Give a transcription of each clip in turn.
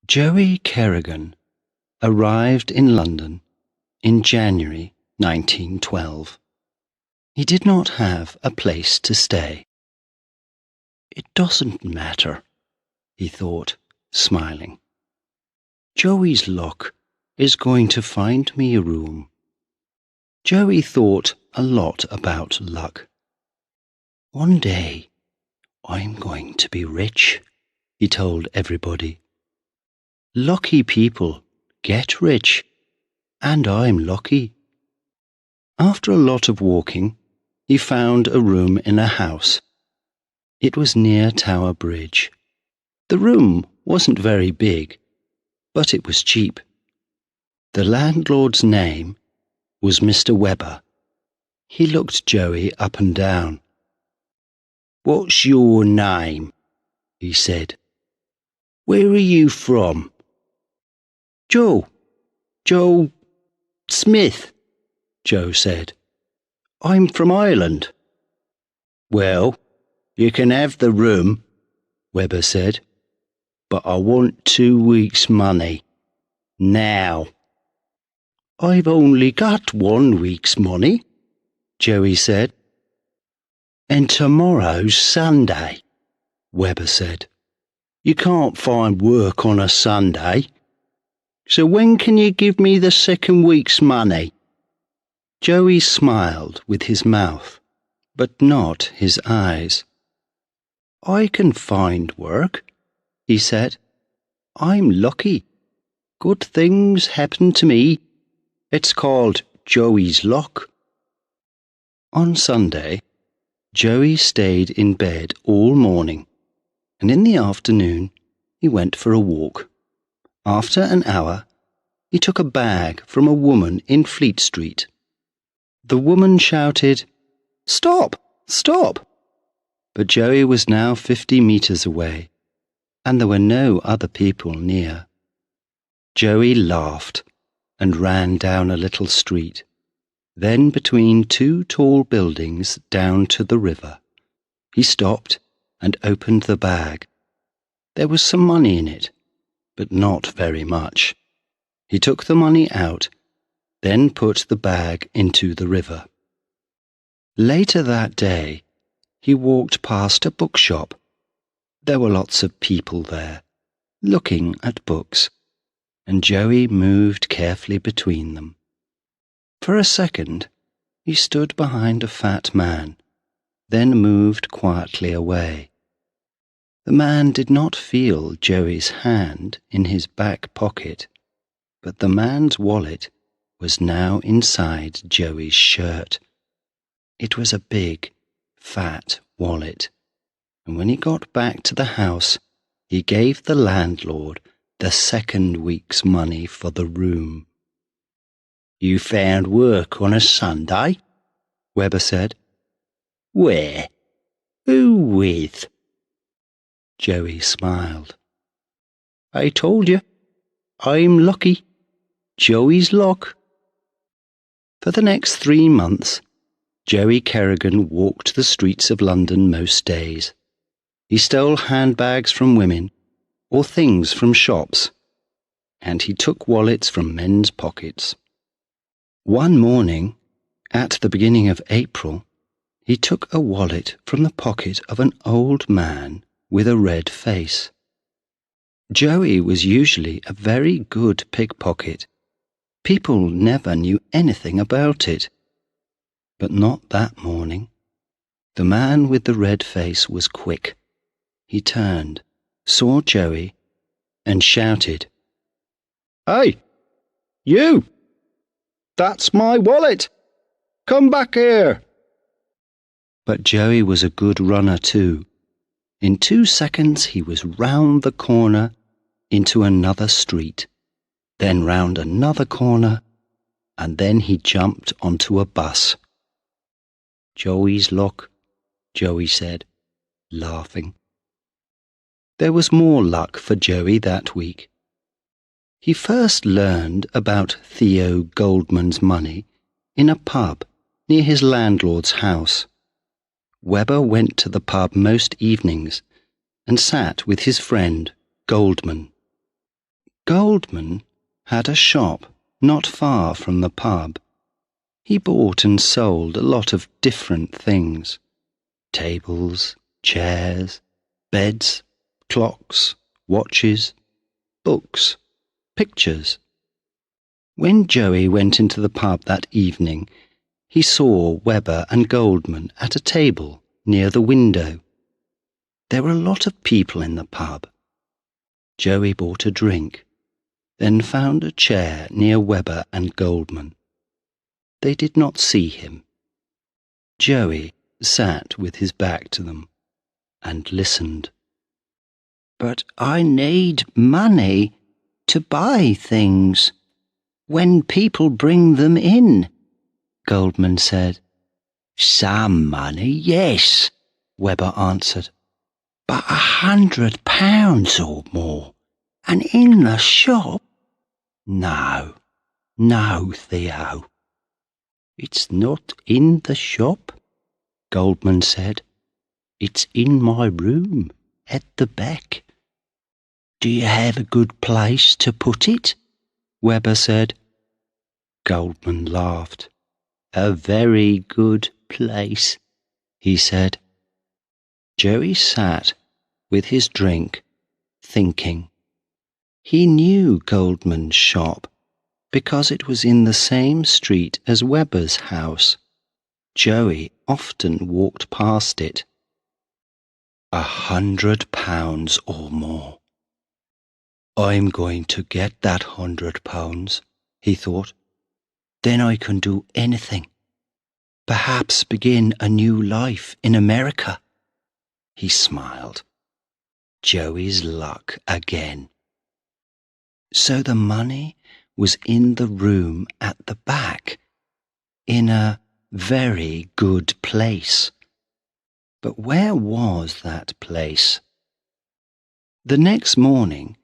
Joey Kerrigan arrived in London in January 1912. He did not have a place to stay. "It doesn't matter," he thought, smiling. "Joey's luck is going to find me a room." Joey thought a lot about luck. "One day I'm going to be rich," he told everybody. "Lucky people get rich, and I'm lucky." After a lot of walking, he found a room in a house. It was near Tower Bridge. The room wasn't very big, but it was cheap. The landlord's name was Mr. Webber. He looked Joey up and down. "What's your name?" he said. "Where are you from?" Joe Smith," Joe said. "I'm from Ireland." "Well, you can have the room," Webber said, "but I want 2 weeks' money. Now." "I've only got 1 week's money," Joey said. "And tomorrow's Sunday," Webber said. "You can't find work on a Sunday. So when can you give me the 2nd week's money?" Joey smiled with his mouth, but not his eyes. "I can find work," he said. "I'm lucky. Good things happen to me. It's called Joey's luck." On Sunday, Joey stayed in bed all morning, and in the afternoon he went for a walk. After an hour, he took a bag from a woman in Fleet Street. The woman shouted, "Stop! Stop!" But Joey was now 50 meters away, and there were no other people near. Joey laughed and ran down a little street, then between 2 tall buildings down to the river. He stopped and opened the bag. There was some money in it, but not very much. He took the money out, then put the bag into the river. Later that day, he walked past a bookshop. There were lots of people there, looking at books, and Joey moved carefully between them. For a second, he stood behind a fat man, then moved quietly away. The man did not feel Joey's hand in his back pocket, but the man's wallet was now inside Joey's shirt. It was a big, fat wallet, and when he got back to the house, he gave the landlord the 2nd week's money for the room. "You found work on a Sunday?" Webber said. "Where? Who with?" Joey smiled. "I told you, I'm lucky. Joey's luck." For the next 3 months, Joey Kerrigan walked the streets of London most days. He stole handbags from women or things from shops, and he took wallets from men's pockets. One morning, at the beginning of April, he took a wallet from the pocket of an old man with a red face. Joey was usually a very good pickpocket. People never knew anything about it. But not that morning. The man with the red face was quick. He turned, saw Joey, and shouted, "Hey, you! That's my wallet! Come back here!" But Joey was a good runner too. In 2 seconds he was round the corner into another street, then round another corner, and then he jumped onto a bus. "Joey's luck," Joey said, laughing. There was more luck for Joey that week. He first learned about Theo Goldman's money in a pub near his landlord's house. Webber went to the pub most evenings and sat with his friend, Goldman. Goldman had a shop not far from the pub. He bought and sold a lot of different things: tables, chairs, beds, clocks, watches, books, pictures. When Joey went into the pub that evening, he saw Webber and Goldman at a table near the window. There were a lot of people in the pub. Joey bought a drink, then found a chair near Webber and Goldman. They did not see him. Joey sat with his back to them and listened. "But I need money to buy things when people bring them in," Goldman said. "Some money, yes," Webber answered. "But £100 or more, and in the shop? No, Theo." "It's not in the shop," Goldman said. "It's in my room at the back." "Do you have a good place to put it?" Webber said. Goldman laughed. "A very good place," he said. Joey sat with his drink, thinking. He knew Goldman's shop because it was in the same street as Webber's house. Joey often walked past it. £100 or more. "I'm going to get that £100, he thought. "Then I can do anything. Perhaps begin a new life in America." He smiled. Joey's luck again. So the money was in the room at the back, in a very good place. But where was that place? The next morning,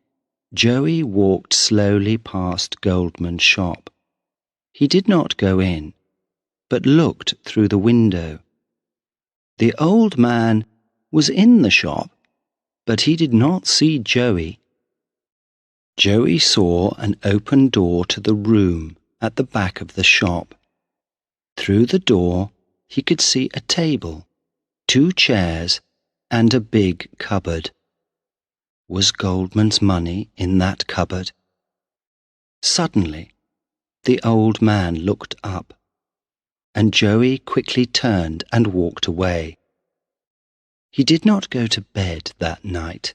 Joey walked slowly past Goldman's shop. He did not go in, but looked through the window. The old man was in the shop, but he did not see Joey. Joey saw an open door to the room at the back of the shop. Through the door, he could see a table, 2 chairs, and a big cupboard. Was Goldman's money in that cupboard? Suddenly, the old man looked up, and Joey quickly turned and walked away. He did not go to bed that night.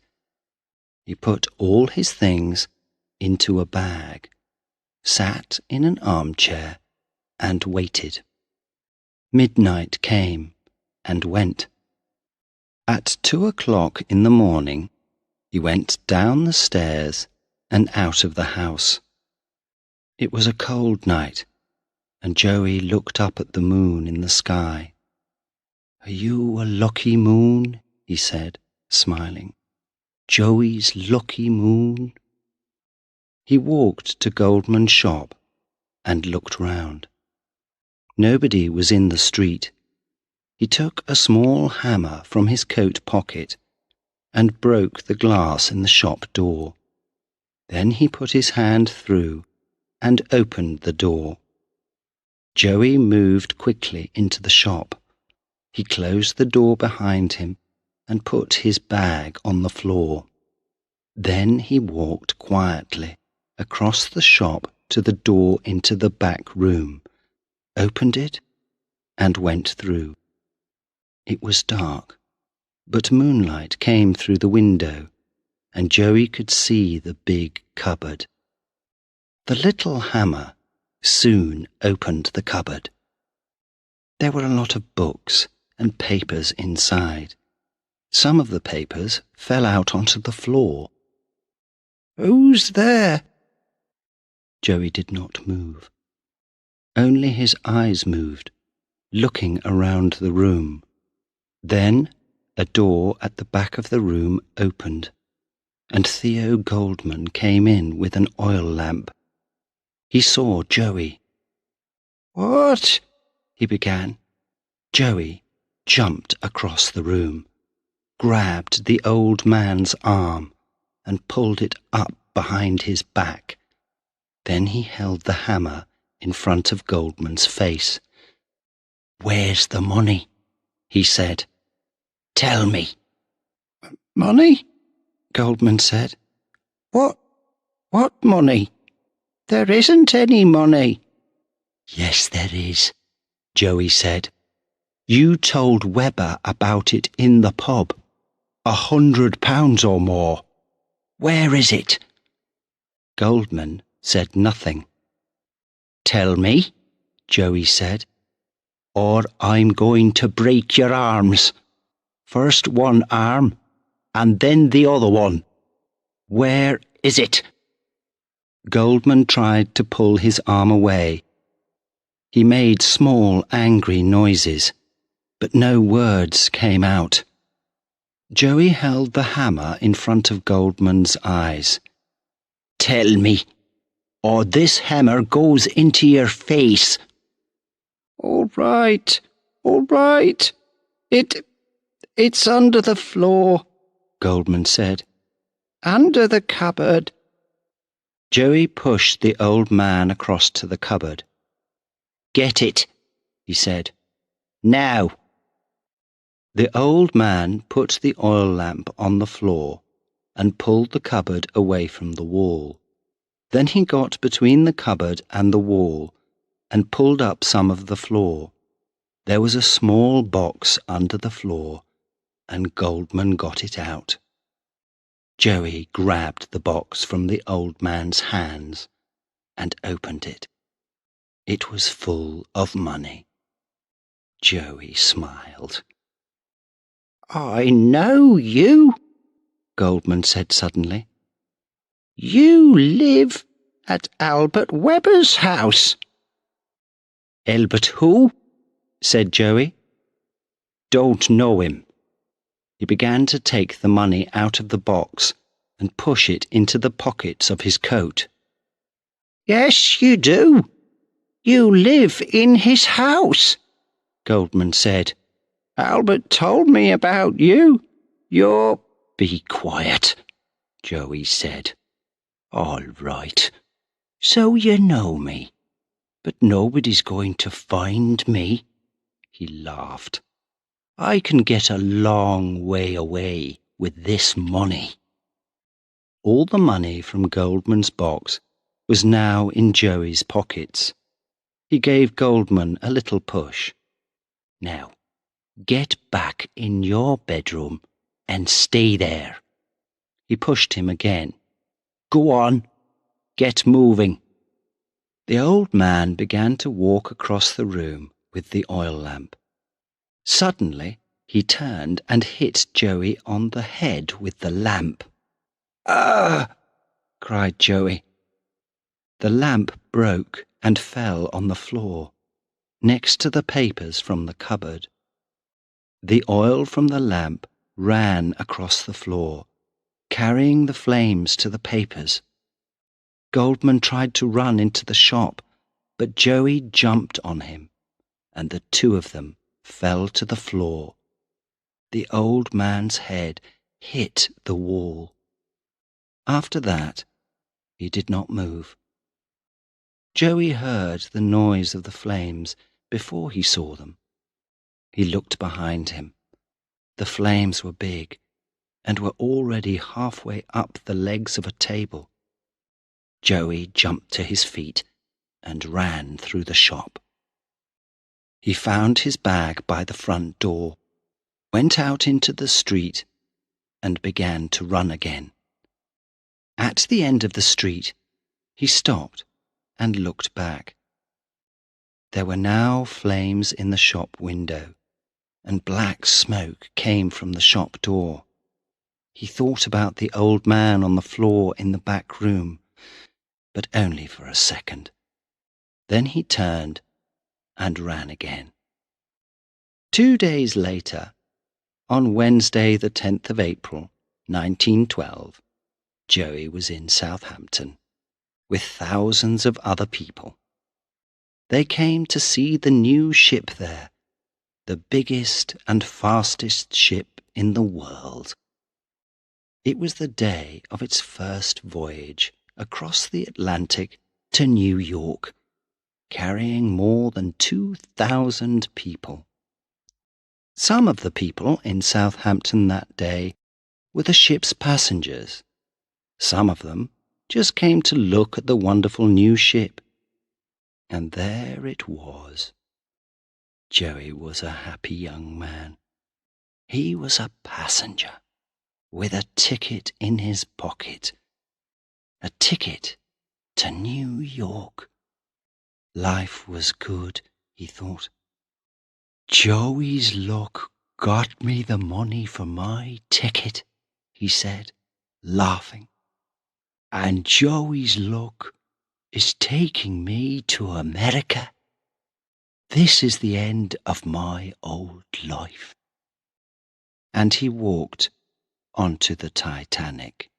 He put all his things into a bag, sat in an armchair, and waited. Midnight came and went. At 2 o'clock in the morning, he went down the stairs and out of the house. It was a cold night, and Joey looked up at the moon in the sky. "Are you a lucky moon?" he said, smiling. "Joey's lucky moon." He walked to Goldman's shop and looked round. Nobody was in the street. He took a small hammer from his coat pocket and broke the glass in the shop door. Then he put his hand through and opened the door. Joey moved quickly into the shop. He closed the door behind him and put his bag on the floor. Then he walked quietly across the shop to the door into the back room, opened it, and went through. It was dark, but moonlight came through the window, and Joey could see the big cupboard. The little hammer soon opened the cupboard. There were a lot of books and papers inside. Some of the papers fell out onto the floor. "Who's there?" Joey did not move. Only his eyes moved, looking around the room. Then a door at the back of the room opened, and Theo Goldman came in with an oil lamp. He saw Joey. "What?" he began. Joey jumped across the room, grabbed the old man's arm, and pulled it up behind his back. Then he held the hammer in front of Goldman's face. "Where's the money?" he said. "Tell me." "Money?" Goldman said. What money? There isn't any money." "Yes, there is," Joey said. "You told Webber about it in the pub. £100 or more. Where is it?" Goldman said nothing. "Tell me," Joey said, "or I'm going to break your arms. First one arm, and then the other one. Where is it?" Goldman tried to pull his arm away. He made small, angry noises, but no words came out. Joey held the hammer in front of Goldman's eyes. "Tell me, or this hammer goes into your face." All right. It's under the floor," Goldman said. "Under the cupboard." Joey pushed the old man across to the cupboard. "Get it," he said. "Now." The old man put the oil lamp on the floor and pulled the cupboard away from the wall. Then he got between the cupboard and the wall and pulled up some of the floor. There was a small box under the floor, and Goldman got it out. Joey grabbed the box from the old man's hands and opened it. It was full of money. Joey smiled. "I know you," Goldman said suddenly. "You live at Albert Webber's house." "Albert who?" said Joey. "Don't know him." He began to take the money out of the box and push it into the pockets of his coat. "Yes, you do. You live in his house," Goldman said. "Albert told me about you. You're—" "Be quiet," Joey said. "All right. So you know me, but nobody's going to find me." He laughed. "I can get a long way away with this money." All the money from Goldman's box was now in Joey's pockets. He gave Goldman a little push. "Now, get back in your bedroom and stay there." He pushed him again. "Go on, get moving." The old man began to walk across the room with the oil lamp. Suddenly, he turned and hit Joey on the head with the lamp. "Ah!" cried Joey. The lamp broke and fell on the floor, next to the papers from the cupboard. The oil from the lamp ran across the floor, carrying the flames to the papers. Goldman tried to run into the shop, but Joey jumped on him, and the two of them fell to the floor. The old man's head hit the wall. After that, he did not move. Joey heard the noise of the flames before he saw them. He looked behind him. The flames were big and were already halfway up the legs of a table. Joey jumped to his feet and ran through the shop. He found his bag by the front door, went out into the street, and began to run again. At the end of the street, he stopped and looked back. There were now flames in the shop window, and black smoke came from the shop door. He thought about the old man on the floor in the back room, but only for a second. Then he turned and ran again. 2 days later, on Wednesday the 10th of April, 1912, Joey was in Southampton with thousands of other people. They came to see the new ship there, the biggest and fastest ship in the world. It was the day of its first voyage across the Atlantic to New York, carrying more than 2,000 people. Some of the people in Southampton that day were the ship's passengers. Some of them just came to look at the wonderful new ship. And there it was. Joey was a happy young man. He was a passenger with a ticket in his pocket. A ticket to New York. Life was good, he thought. Joey's luck got me the money for my ticket, he said, laughing. And Joey's luck is taking me to America. This is the end of my old life. And he walked onto the Titanic.